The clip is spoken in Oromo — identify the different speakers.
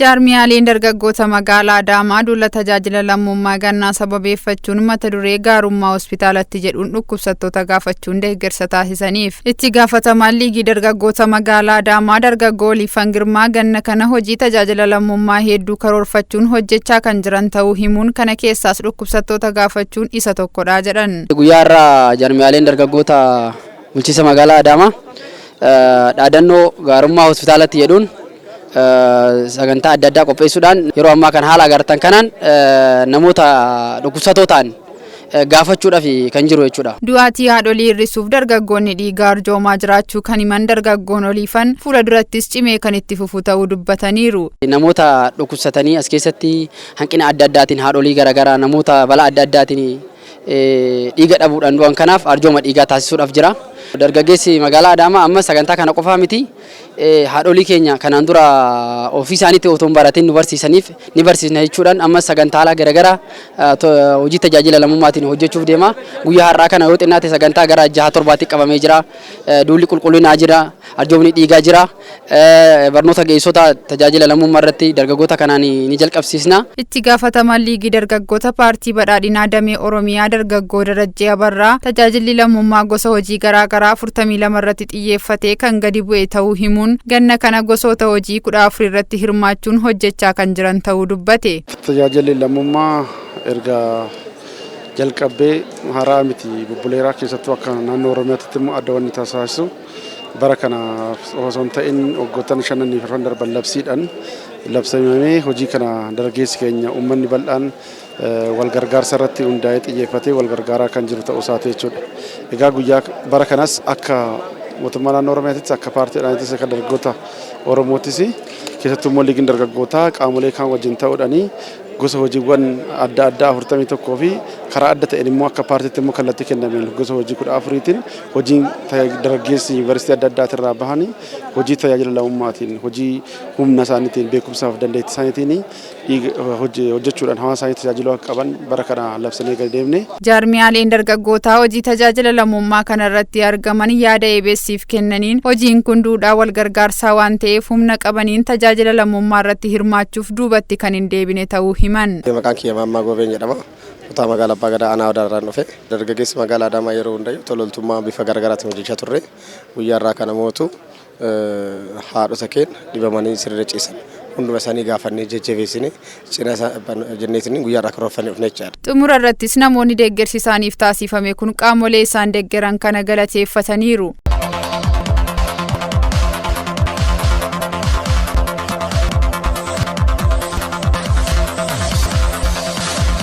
Speaker 1: Jaarmiyaaleen dargaggoota magaalaa Adaamaa duula tajaajila lammummaa gannaa sababeeffachuun mata duree gaarummaa hospitaalatti jedhuun dhukkubsattoota gaafachuun deeggarsa taasisaniif itti gaafatamaan liigii dargaggoota magaalaa Adaamaa dargaggoo Liifan Girmaa ganna kana hojii tajaajila lammummaa hedduu karoorfachuun hojjechaa kan jiran ta'uu himuun kana keessaas dhukkubsattoota gaafachuun isa tokkodha jedhan.
Speaker 2: Guyyaa irraa jaarmiyaaleen dargaggoota bulchiinsa magaalaa Adaamaa dhaadannoo gaarummaa hospitaalatti jedhuun sagantaa adda addaa qopheessuudhaan yeroo ammaa kan haala agartan kanaan namoota dhukkubsatootaan gaafachuudhaaf kan jiru jechuudha.
Speaker 1: Du'aatii haadholii hir'isuuf dargaggoonni dhiigaa arjoomaa jiraachuu kan himan dargaggoon Oliifan fuula durattis cimee kan itti fufu ta'uu dubbataniiru.
Speaker 2: Namoota dhukkubsatanii as keessatti hanqina adda addaatiin haadholii garaagaraa namoota balaa adda addaatiin dhiiga dhabuudhaan du'an kanaaf arjooma dhiigaa taasisuudhaaf jira. Dargaggeessi magaalaa Adaamaa amma sagantaa kana qofaa miti haadholii keenya kanaan dura ofii isaaniitti otoo hin baratin nu barsiisaniif ni barsiisna jechuudhaan amma sagantaa garaagaraa hojii tajaajila lammummaatiin hojjechuuf deema. Guyyaa har'aa kana yoo xinnaate sagantaa gara 6-7tti qabamee jira. Duulli qulqullinaa jira, arjoomni dhiigaa jira. Barnoota geessota tajaajila lammummaa irratti dargaggoota kanaan ni jalqabsiisna.
Speaker 1: Itti gaafatamaan liigii dargaggoota paartii badhaadhinaa damee Oromiyaa dargaggoo Darajjee Abarraa tajaajilli lammummaa gosa hojii garaagaraa 42 irratti xiyyeeffatee kan gadi bu'e ta'uu himuun ganna kana gosoota hojii 14 irratti hirmaachuun hojjechaa kan jiran ta'uu dubbate.
Speaker 3: Tajaajilli lammummaa erga jalqabee haaraa miti bubbuleeraa keessattuu akka naannoo Oromiyaatti immoo adda wanni taasisu bara kana osoo hin ta'in waggoottan 5 darban labsiidhaan labsamee hojii kana dargaggeessi keenya uummanni bal'aan wal gargaarsa irratti hundaa'ee xiyyeeffatee wal gargaaraa kan jiru ta'uu isaati jechuudha. Egaa guyyaa bara kanas akka mootummaa naannoo Oromiyaattis akka paartiidhaanittis akka dargaggoota Oromoottis keessattuu immoo liigiin dargaggootaa qaamolee kaan wajjin ta'uudhaanii gosa hojiiwwan adda addaa 41 fi karaa adda ta'een immoo akka paartiitti immoo kallattii kennameen gosa hojii 14tiin hojiin dargaggeessi yuunivarsiitii adda addaatirraa bahanii hojii tajaajila lammummaatiin hojii humna isaaniitiin beekumsaaf dandeettii isaaniitiin hojjechuudhaan hawaasa isaanii tajaajiluu akka qaban bara kana labsanii gadi deemne.
Speaker 1: Jaarmiyaaleen dargaggootaa hojii tajaajila lammummaa kana irratti argaman yaada eebesiif kennaniin hojiin kun duudhaa wal gargaarsaa waan ta'eef humna qabaniin tajaajila lammummaa irratti hirmaachuuf duubatti kan hin deebine ta'uu himan.
Speaker 4: Maqaan kiyya Maammaa Goobeen jedhama. Kutaa magaalaa Abbaa Gadaa Aanaa Odaarraan dhufe. Dargaggeessi magaalaa Adaamaa yeroo hundaa'u tololtummaa bifa garaagaraatiin hojjechaa turre. Guyyaa irraa kana mootu haadhota keenya dhibamanii sirriitti ciisan. Hunduma isaanii gaafannee jajjabeessine cina jenneetiin guyyaa irraa karoorfannee dhufne jechaadha.
Speaker 1: Xumura irrattis namoonni deeggarsi isaaniif taasifame kun qaamolee isaan deeggaran kana galateeffataniiru.